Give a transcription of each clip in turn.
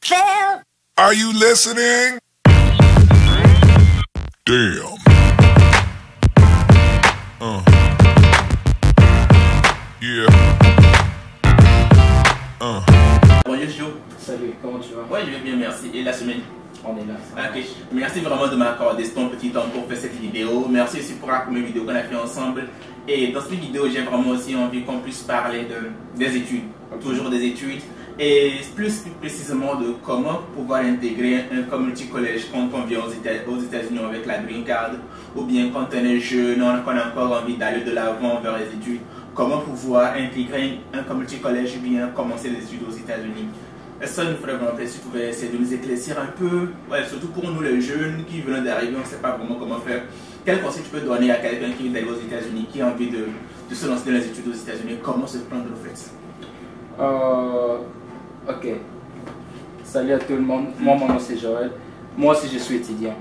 Phil. Are you listening? Damn. Yeah. Bonjour Jo. Salut, comment tu vas? Ouais, je vais bien, merci. Et la semaine? On est là. Ok. Merci vraiment de m'accorder ton petit temps pour faire cette vidéo. Merci aussi pour la première vidéo qu'on a fait ensemble. Et dans cette vidéo, j'ai vraiment aussi envie qu'on puisse parler des études. Toujours des études. Et plus précisément de comment pouvoir intégrer un community college quand on vient aux États-Unis avec la green card, ou bien quand on est jeune, qu'on a encore envie d'aller de l'avant vers les études. Comment pouvoir intégrer un community college ou bien commencer les études aux États-Unis. Ça nous ferait vraiment plaisir si tu pouvais essayer de nous éclaircir un peu, ouais, surtout pour nous les jeunes qui viennent d'arriver, on ne sait pas vraiment comment faire. Quel conseil tu peux donner à quelqu'un qui vient d'arriver aux États-Unis, qui a envie de se lancer dans les études aux États-Unis, comment se prendre au fait? Ok. Salut à tout le monde. Moi, mon nom c'est Joël. Moi aussi, je suis étudiant.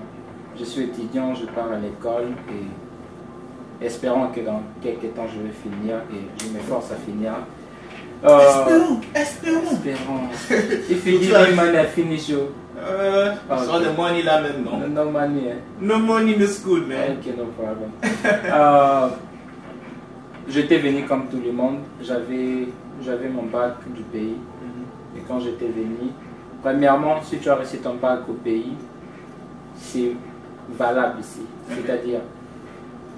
Je suis étudiant, je pars à l'école et espérons que dans quelques temps je vais finir et je m'efforce à finir. Espérons. If you give me money, I finish you. So the money là maintenant. No money. No money in the school, man. Ok, no problem. J'étais venu comme tout le monde. J'avais mon bac du pays. Et quand j'étais venu, premièrement, si tu as reçu ton bac au pays, c'est valable ici. C'est-à-dire,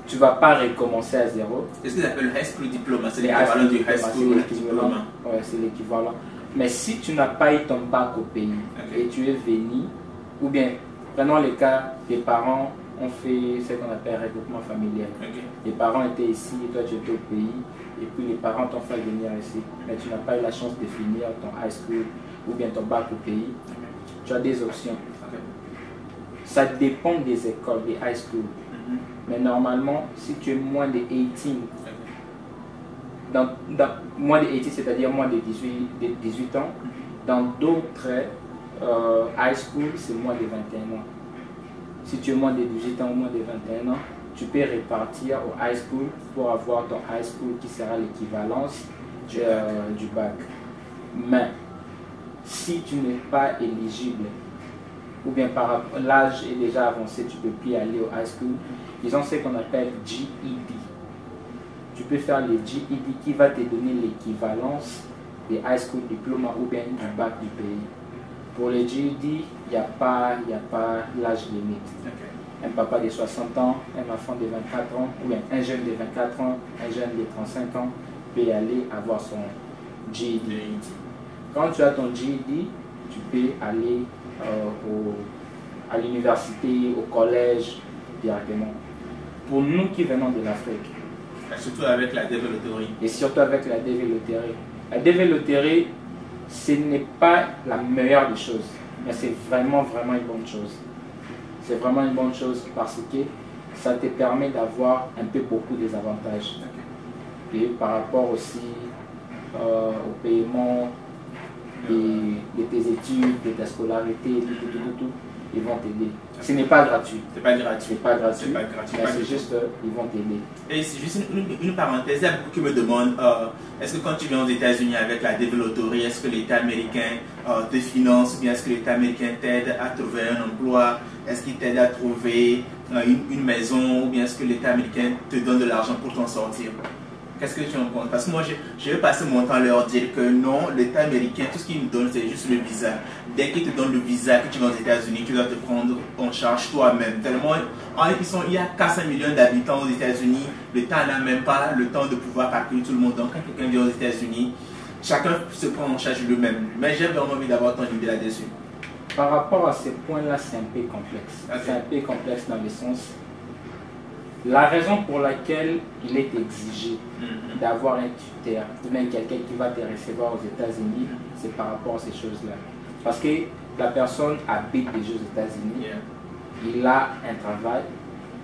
tu ne vas pas recommencer à zéro. C'est ce qu'ils appellent le high school diploma, c'est l'équivalent du high school diploma. Ouais, c'est l'équivalent. Mais si tu n'as pas eu ton bac au pays et tu es venu, ou bien, prenons le cas, tes parents ont fait ce qu'on appelle regroupement familial. Les parents étaient ici et toi tu étais au pays, et puis les parents t'ont fait venir ici. Mais tu n'as pas eu la chance de finir ton high school ou bien ton bac au pays. Tu as des options. Ça dépend des écoles, des high school. Mais normalement, si tu es moins de 18, moins de 18, c'est-à-dire moins de 18 ans, dans d'autres high school, c'est moins de 21 ans. Si tu es moins de 18 ans ou moins de 21 ans, tu peux repartir au high school pour avoir ton high school qui sera l'équivalence du bac. Mais si tu n'es pas éligible, ou bien par l'âge est déjà avancé, tu ne peux plus aller au high school, ils ont ce qu'on appelle GED. Tu peux faire le GED qui va te donner l'équivalence des high school diploma ou bien du bac du pays. Pour le GED, il n'y a pas l'âge limite. Un papa de 60 ans, un enfant de 24 ans, ou bien un jeune de 24 ans, un jeune de 35 ans peut aller avoir son GED. Quand tu as ton GED, tu peux aller à l'université, au collège directement. Pour nous qui venons de l'Afrique. Surtout avec la DV Lottery. Et surtout avec la DV Lottery. La DV Lottery, ce n'est pas la meilleure des choses, mais c'est vraiment une bonne chose. C'est vraiment une bonne chose parce que ça te permet d'avoir un peu beaucoup des avantages. Et par rapport aussi au paiement de tes études, de ta scolarité, tout, ils vont t'aider. Ce n'est pas gratuit. C'est pas gratuit. C'est pas gratuit. Mais c'est juste ils vont t'aider. Et c'est juste une parenthèse, il y a beaucoup qui me demandent est-ce que quand tu viens aux États-Unis avec la DV Lottery, est-ce que l'État américain te finance ou bien est-ce que l'État américain t'aide à trouver un emploi? Est-ce qu'il t'aide à trouver une maison ou bien est-ce que l'État américain te donne de l'argent pour t'en sortir? Qu'est-ce que tu en penses? Parce que moi, je vais passer mon temps à leur dire que non, l'État américain, tout ce qu'il nous donne, c'est juste le visa. Dès qu'il te donne le visa, que tu vas aux États-Unis, tu dois te prendre en charge toi-même. Tellement, il y a 400 millions d'habitants aux États-Unis, l'État n'a même pas le temps de pouvoir parcourir tout le monde. Donc, quand quelqu'un vient aux États-Unis, chacun se prend en charge lui-même. Mais j'ai vraiment envie d'avoir ton idée là-dessus. Par rapport à ce point-là, c'est un peu complexe. C'est un peu complexe dans le sens. La raison pour laquelle il est exigé d'avoir un tuteur ou même quelqu'un qui va te recevoir aux États-Unis, c'est par rapport à ces choses-là. Parce que la personne habite déjà aux États-Unis, il a un travail,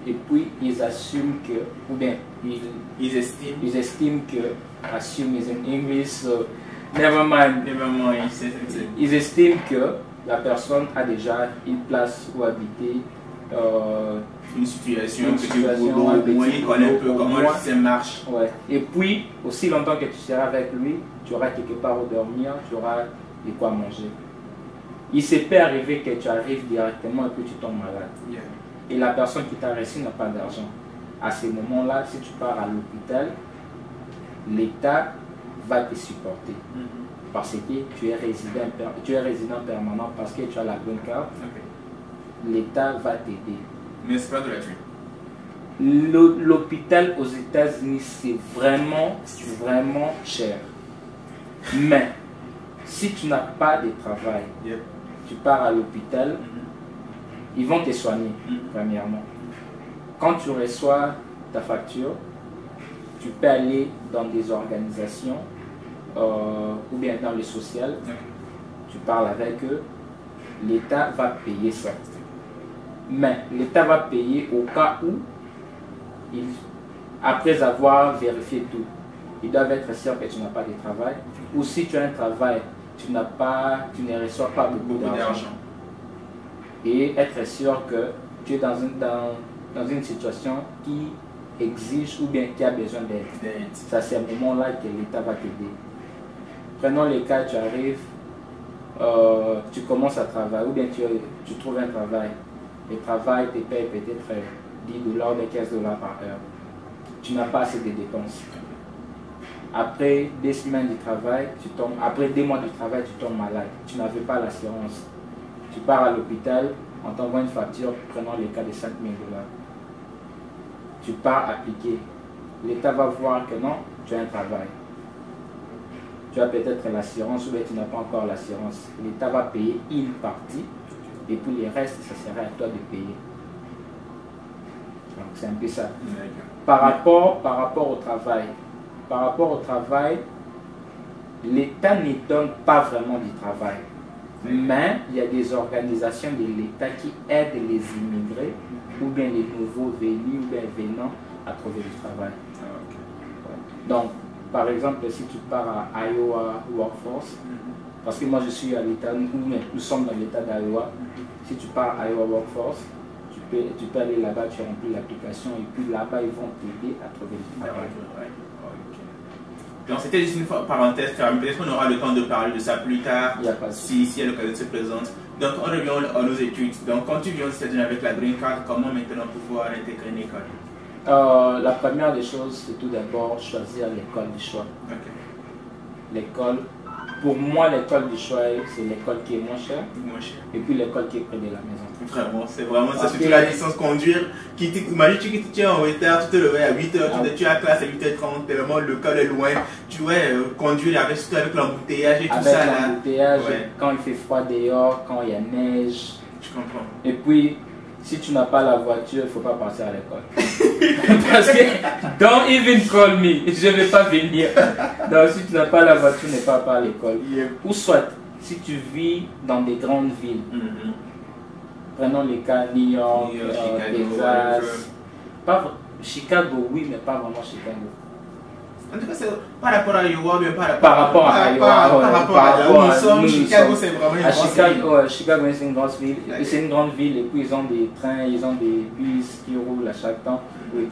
et puis ils assument que, ou bien ils estiment que, assume is in English, so never mind. Ils estiment que la personne a déjà une place où habiter. Une situation, un petit boulot, au moins il connaît un peu comment ça marche. Ouais. Et puis, aussi longtemps que tu seras avec lui, tu auras quelque part où dormir, tu auras de quoi manger. Il se peut arriver que tu arrives directement et que tu tombes malade. Yeah. Et la personne qui t'a reçu n'a pas d'argent. À ce moment-là, si tu pars à l'hôpital, l'État va te supporter. Parce que tu es résident permanent, parce que tu as la green card. Ok. L'État va t'aider. Mais c'est pas gratuit. L'hôpital aux États-Unis, c'est vraiment cher. Mais si tu n'as pas de travail, Yep. tu pars à l'hôpital, ils vont te soigner, premièrement. Quand tu reçois ta facture, tu peux aller dans des organisations ou bien dans le social. Ok. Tu parles avec eux, l'État va payer ça. Mais l'État va payer au cas où, après avoir vérifié tout, ils doivent être sûrs que tu n'as pas de travail. Ou si tu as un travail, tu ne reçois pas beaucoup d'argent. Et être sûr que tu es dans une situation qui exige ou bien qui a besoin d'aide. Ça, c'est à ce moment-là que l'État va t'aider. Prenons les cas, tu arrives, tu commences à travailler ou bien tu trouves un travail. Le travail te paye peut-être $10 ou $15 par heure. Tu n'as pas assez de dépenses. Après 2 semaines de travail, après 2 mois de travail, tu tombes malade. Tu n'avais pas l'assurance. Tu pars à l'hôpital, on t'envoie une facture, prenons le cas de $5 000. Tu pars appliquer. L'État va voir que non, tu as un travail. Tu as peut-être l'assurance ou bien tu n'as pas encore l'assurance. L'État va payer une partie et puis le reste, ça sera à toi de payer. Donc c'est un peu ça. Par rapport au travail, l'État ne donne pas vraiment du travail. Mais il y a des organisations de l'État qui aident les immigrés ou bien les nouveaux venus ou bien venants à trouver du travail. Donc, par exemple, si tu pars à Iowa Workforce, parce que moi je suis à l'État, nous sommes dans l'État d'Iowa, si tu pars à Iowa Workforce, tu peux aller là-bas, tu remplis l'application et puis là-bas ils vont t'aider à trouver du travail. Donc c'était juste une parenthèse fermée, peut-être qu'on aura le temps de parler de ça plus tard, si l'occasion se présente. Donc on revient à nos études. Donc quand tu viens aux États-Unis avec la green card, comment maintenant pouvoir intégrer une école? La première des choses, c'est tout d'abord choisir l'école du choix. Okay. L'école, pour moi l'école du choix, c'est l'école qui est moins chère. Et puis l'école qui est près de la maison. Vraiment, c'est vraiment ça, surtout la licence conduire. Imagine tu es en retard, tu te réveilles à 8h, tu as classe à 8h30, tellement le col est loin. Tu vois, conduire surtout avec l'embouteillage et tout ça. Avec l'embouteillage, quand il fait froid dehors, quand il y a neige. Je comprends. Et puis, si tu n'as pas la voiture, il ne faut pas passer à l'école. Parce que, don't even call me, je ne vais pas venir. Donc, si tu n'as pas la voiture, ne pas à l'école. Ou soit, si tu vis dans des grandes villes, prenons les cas New York, Texas, Chicago, oui, mais pas vraiment Chicago. En tout cas, c'est par rapport à Iowa, mais par rapport à Iowa. Par rapport à nous sommes, Chicago, c'est vraiment une grande ville. Chicago, c'est une grande ville. C'est une grande ville et puis ils ont des trains, ils ont des bus qui roulent à chaque temps. Oui.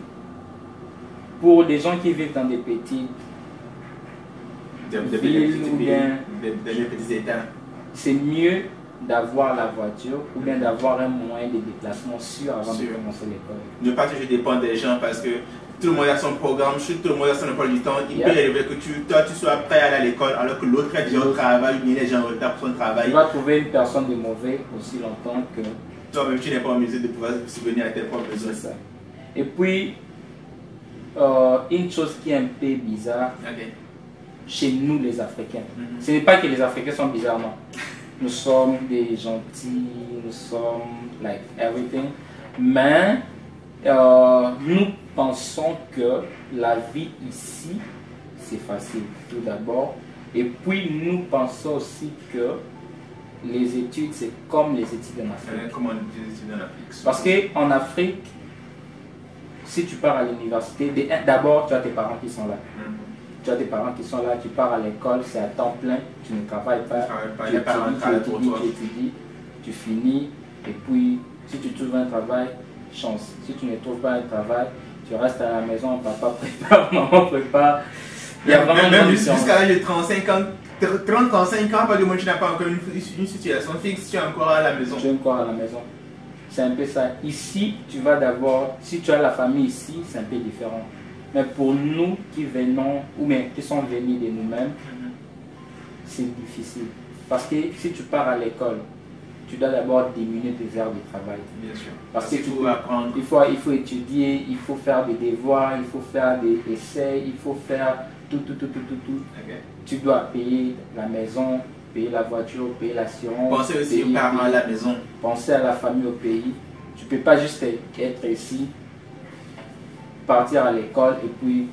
Pour des gens qui vivent dans des petites villes ou bien des petits états, c'est mieux d'avoir la voiture ou bien d'avoir un moyen de déplacement sûr avant de commencer l'école. Ne pas toujours dépendre des gens parce que tout le monde a son programme, tout le monde a son emploi du temps. Il peut arriver que toi tu sois prêt à aller à l'école alors que l'autre est déjà au travail ou bien les gens en retard pour son travail. Tu vas trouver une personne de mauvais aussi longtemps que toi-même tu n'es pas en mesure de pouvoir subvenir à tes propres besoins. C'est ça. Et puis, une chose qui est un peu bizarre chez nous les Africains, ce n'est pas que les Africains sont bizarres, non. Nous sommes des gentils, nous sommes like everything, mais nous pensons que la vie ici, c'est facile, tout d'abord. Et puis, nous pensons aussi que les études, c'est comme les études en Afrique. Comment les études en Afrique? Parce qu'en Afrique, si tu pars à l'université, d'abord, tu as tes parents qui sont là. Tu as tes parents qui sont là, tu pars à l'école, c'est à temps plein, tu ne travailles pas, tu étudies, tu finis, et puis si tu trouves un travail, chance. Si tu ne trouves pas un travail, tu restes à la maison, papa prépare, maman prépare. Il y a vraiment même jusqu'à l'âge de 35 ans, 35 ans, pas de moi, tu n'as pas encore une situation fixe, tu es encore à la maison. Tu es encore à la maison. C'est un peu ça. Ici, tu vas d'abord, si tu as la famille ici, c'est un peu différent. Mais pour nous qui venons, ou bien qui sont venus de nous-mêmes, c'est difficile. Parce que si tu pars à l'école, tu dois d'abord diminuer tes heures de travail. Bien sûr. Parce que il faut apprendre. Il faut étudier, il faut faire des devoirs, il faut faire des essais, il faut faire tout. Okay. Tu dois payer la maison, payer la voiture, payer l'assurance. Pensez aussi aux parents à la maison. Penser à la famille, au pays. Tu ne peux pas juste être ici, partir à l'école et puis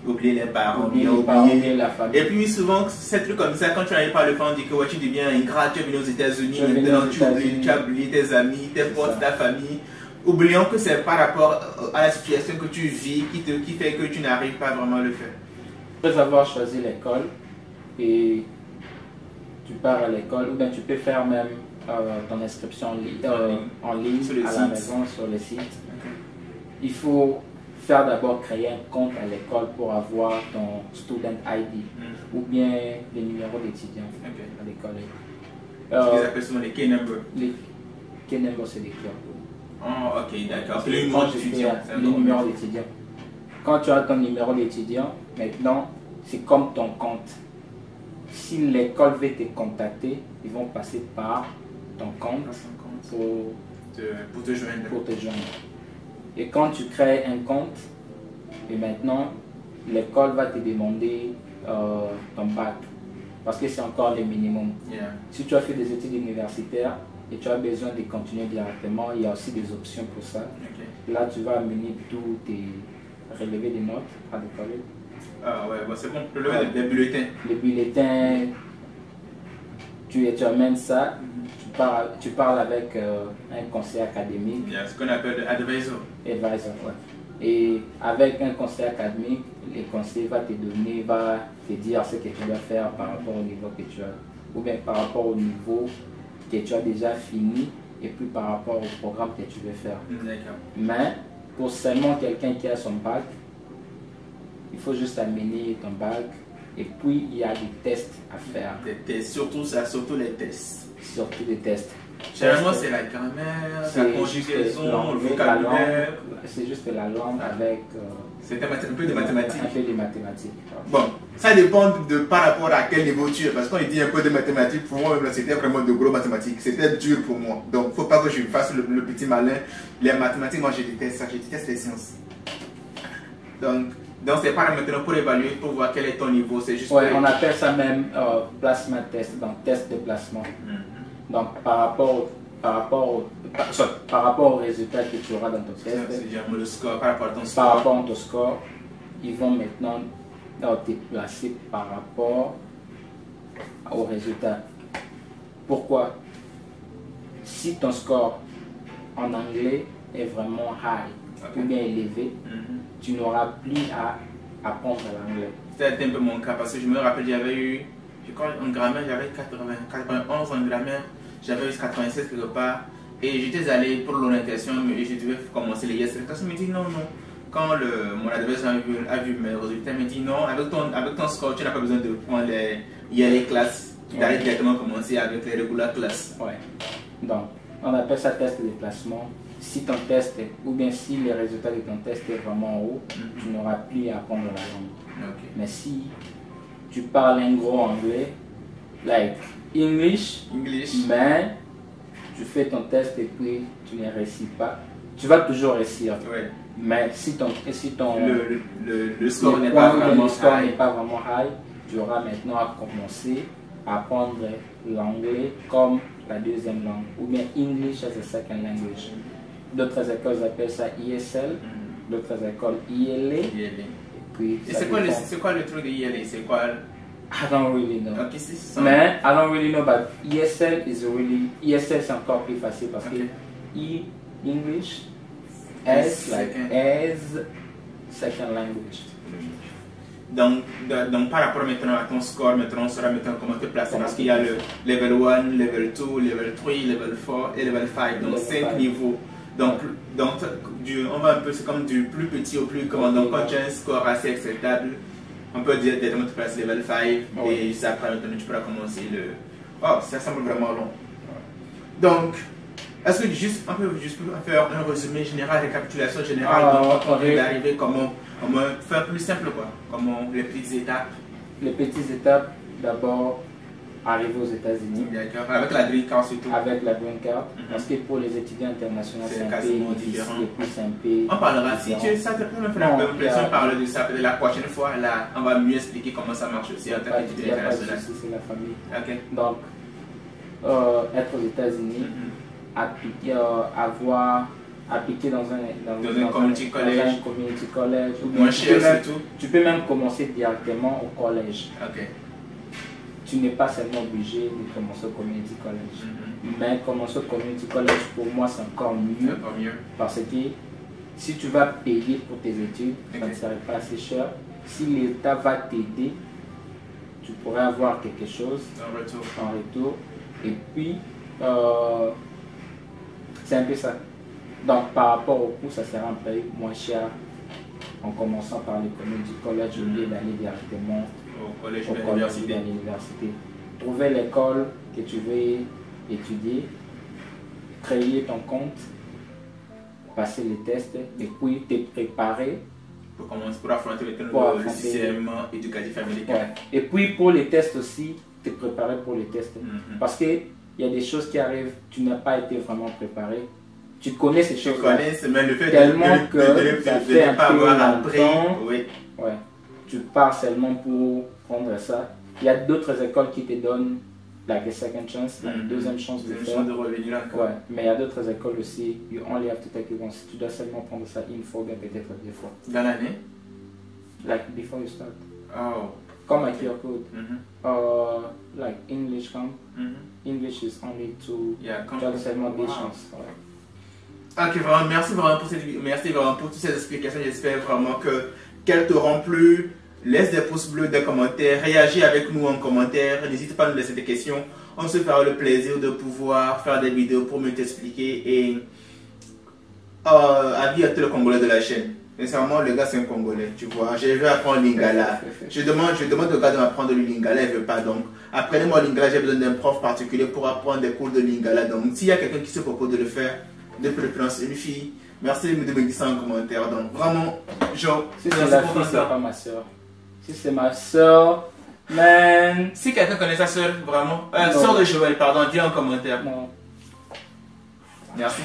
oublier les parents, oublier la famille. Et puis souvent, c'est trucs comme ça, quand tu arrives par le fond, on dit que ouais, tu deviens ingrat, tu es venu aux États-Unis, maintenant tu as oublié tes amis, tes potes, ta famille. Oublions que c'est par rapport à la situation que tu vis qui fait que tu n'arrives pas vraiment à le faire. Après avoir choisi l'école et tu pars à l'école, ou bien tu peux faire même ton inscription en ligne à la maison sur le site. Okay. Il faut faire d'abord créer un compte à l'école pour avoir ton student ID ou bien le numéro d'étudiant à l'école. Ils appellent souvent les key numbers. Les key numbers, c'est les QR codes. Oh, ok, d'accord. Le numéro d'étudiant. Quand tu as ton numéro d'étudiant, maintenant, c'est comme ton compte. Si l'école veut te contacter, ils vont passer par ton compte pour te joindre. Et quand tu crées un compte, et maintenant, l'école va te demander ton bac. Parce que c'est encore le minimum. Yeah. Si tu as fait des études universitaires et tu as besoin de continuer directement, il y a aussi des options pour ça. Okay. Là, tu vas amener tous tes relevés de notes à l'école. Ah ouais, bon, c'est bon, les bulletins. Les bulletins, tu amènes ça, tu parles avec un conseiller académique. Yeah, ce qu'on appelle l'advisor. Advisor, ouais. Et avec un conseiller académique, le conseiller va te dire ce que tu dois faire par rapport au niveau que tu as, ou bien par rapport au niveau que tu as déjà fini, et puis par rapport au programme que tu veux faire. D'accord. Mais pour seulement quelqu'un qui a son bac, il faut juste amener ton bac, et puis il y a des tests à faire. Des tests, surtout les tests. Surtout des tests. Généralement, c'est la grammaire, la conjugaison, le vocabulaire. C'est juste la langue avec. C'est un peu de mathématiques. Un peu de mathématiques. Bon, ça dépend de par rapport à quel niveau tu es. Parce qu'on dit un peu de mathématiques, pour moi, c'était vraiment de gros mathématiques. C'était dur pour moi. Donc, il ne faut pas que je fasse le petit malin. Les mathématiques, moi, je déteste ça. Je déteste les sciences. Donc c'est pas maintenant pour évaluer, pour voir quel est ton niveau. C'est juste. Ouais, on appelle ça même placement test, donc test de placement. Donc par rapport au résultat que tu auras dans ton test, le score, par rapport à ton score. Par rapport à ton score, ils vont maintenant te placer par rapport au résultat. Pourquoi? Si ton score en anglais est vraiment high, ou bien élevé, tu n'auras plus à apprendre l'anglais. C'était un peu mon cas parce que je me rappelle, j'avais eu, je crois en grammaire, j'avais 91 en grammaire, j'avais eu 96 quelque part et j'étais allé pour l'orientation et je devais commencer les yes. La me dit non. Quand mon adversaire a vu mes résultats, il me dit non, avec ton score, tu n'as pas besoin de prendre les classes, tu arrives directement commencer avec les regular classes. Ouais. Donc, on appelle ça test de placement. Si ton test, ou bien si les résultats de ton test est vraiment haut, tu n'auras plus à apprendre la langue. Okay. Mais si tu parles un gros anglais, like English, mais tu fais ton test et puis tu ne réussis pas, tu vas toujours réussir. Ouais. Mais si ton le score n'est pas vraiment high, tu auras maintenant à commencer à apprendre l'anglais comme la deuxième langue, ou bien English as a second language. D'autres écoles appellent ça ESL, d'autres écoles ILA. Et c'est quoi le truc de ILA? C'est quoi? I don't really know. Okay, mais I don't really know, but ESL c'est encore plus facile parce que English as second language. Donc par rapport maintenant à ton score, maintenant on saura maintenant comment te placer parce qu'il y a le level 1, level 2, level 3, level 4 et level 5, donc 5 niveaux. Donc on va un peu, c'est comme du plus petit au plus grand. Donc quand tu as un score assez acceptable, On peut dire directement tu passes level 5 Oui. et juste après maintenant tu pourras commencer le. Oh, ça semble vraiment long. Donc, est-ce que juste un peu juste pour faire un résumé général, récapitulation générale on vient d'arriver, comment faire plus simple quoi, comment les petites étapes. Les petites étapes, d'abord arriver aux États-Unis. D'accord, avec la green card surtout. Avec la green card, parce que pour les étudiants internationaux, c'est un pays différent. plus un pays. On parlera, si tu ça te fait l'impression de parler de ça, peut-être la prochaine fois, là, on va mieux expliquer comment ça marche aussi en tant qu'étudiant international. C'est la famille. Ok. Donc, être aux États-Unis, appliquer dans un community college, ou moins cher surtout. Tu peux même commencer directement au collège. Ok. Tu n'es pas seulement obligé de commencer au community college. Mais commencer au community college, pour moi, c'est encore mieux. Parce que si tu vas payer pour tes études, ça ne serait pas assez cher. Si l'État va t'aider, tu pourrais avoir quelque chose en retour. Et puis, c'est un peu ça. Donc, par rapport au coût, ça sera un peu moins cher en commençant par les community college au lieu d'aller directement au collège de l'université. Trouver l'école que tu veux étudier, créer ton compte, passer les tests et puis te préparer pour affronter le système éducatif américain. Ouais. Et puis pour les tests aussi, te préparer pour les tests. Parce qu'il y a des choses qui arrivent, tu n'as pas été vraiment préparé. Tu connais ces choses. Tu connais, mais le fait tellement que ça fait un pas peu avoir longtemps. oui. Ouais. Tu pars seulement pour prendre ça. Il y a d'autres écoles qui te donnent like a second chance, une deuxième chance de faire. De revenir encore. Ouais. Mais il y a d'autres écoles aussi, you only have to take it once. Tu dois seulement prendre ça une fois, bien peut-être deux fois. Dans l'année? Like before you start. Oh. Comme avec your code. Like English come. English is only two. Yeah, tu as seulement des chances. Ouais. Ok, vraiment, merci vraiment pour cette vidéo, merci vraiment pour toutes ces explications. J'espère vraiment qu'elles t'auront plu. Laisse des pouces bleus, des commentaires, réagis avec nous en commentaire. N'hésite pas à nous laisser des questions. On se fera le plaisir de pouvoir faire des vidéos pour mieux t'expliquer. Et avis à tout le Congolais de la chaîne. Sincèrement, le gars c'est un Congolais, tu vois. Je vais apprendre le Lingala. Je demande au gars de m'apprendre le Lingala, il ne veut pas. Donc, apprenez-moi le Lingala, j'ai besoin d'un prof particulier pour apprendre des cours de Lingala. Donc, s'il y a quelqu'un qui se propose de le faire, de préférence une fille, merci de me dire ça en commentaire. Donc, vraiment, genre, si c'est la fille, c'est pas ma soeur. Si c'est ma soeur, man. Si quelqu'un connaît sa soeur, vraiment, soeur de Joël, pardon, dis en commentaire. Non. Merci.